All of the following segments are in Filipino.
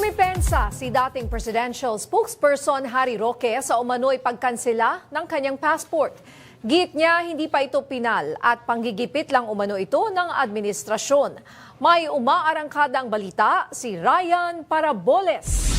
Dumipensa si dating presidential spokesperson Harry Roque sa umano'y pagkansela ng kanyang passport. Git niya hindi pa ito pinal at panggigipit lang umano ito ng administrasyon. May umaarangkadang balita si Ryan Paraboles.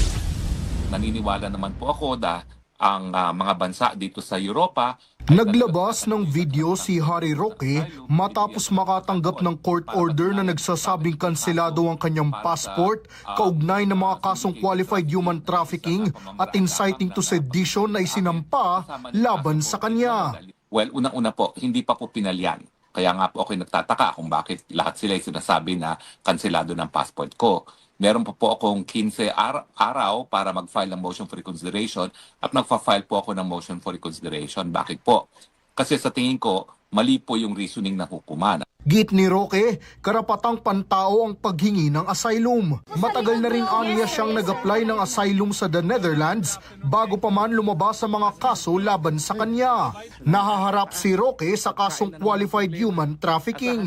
Naniniwala naman po ako na ang mga bansa dito sa Europa. Naglabas ng video si Harry Roque matapos makatanggap ng court order na nagsasabing kanselado ang kanyang passport kaugnay ng mga kasong qualified human trafficking at inciting to sedition na isinampa laban sa kanya. Well, unang-una po, hindi pa po pinalyan. Kaya nga po ako'y nagtataka kung bakit lahat sila ay sinasabi na kanselado ng passport ko. Meron po akong 15 araw para mag-file ng motion for reconsideration at nagfa-file po ako ng motion for reconsideration. Bakit po? Kasi sa tingin ko, mali po yung reasoning ng hukuman. Git ni Roque, karapatang pantao ang paghingi ng asylum. Matagal na rin aniya siyang nag-apply ng asylum sa the Netherlands bago pa man lumabas sa mga kaso laban sa kanya. Nahaharap si Roque sa kasong qualified human trafficking.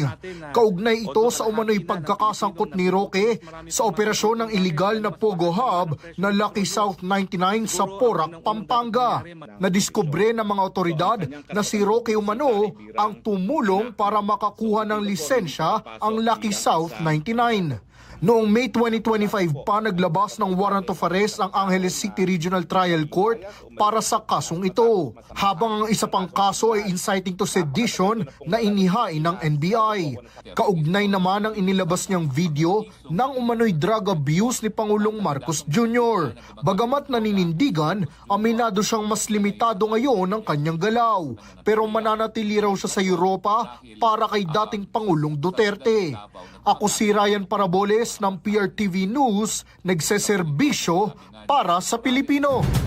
Kaugnay ito sa umano'y pagkakasangkot ni Roque sa operasyon ng iligal na Pogo Hub na Lucky South 99 sa Porac, Pampanga. Nadiskubre ng mga otoridad na si Roque umano ang tumulong para makakuha ng lisensya ang Lucky South 99. Noong May 2025 pa naglabas ng warrant of arrest ang Angeles City Regional Trial Court para sa kasong ito, habang ang isa pang kaso ay inciting to sedition na inihain ng NBI. Kaugnay naman ang inilabas niyang video ng umano'y drug abuse ni Pangulong Marcos Jr. Bagamat naninindigan, aminado siyang mas limitado ngayon ang kanyang galaw, pero mananatili raw siya sa Europa para kay dating Pangulong Duterte. Ako si Ryan Paraboles ng PRTV News, nagseserbisyo para sa Pilipino.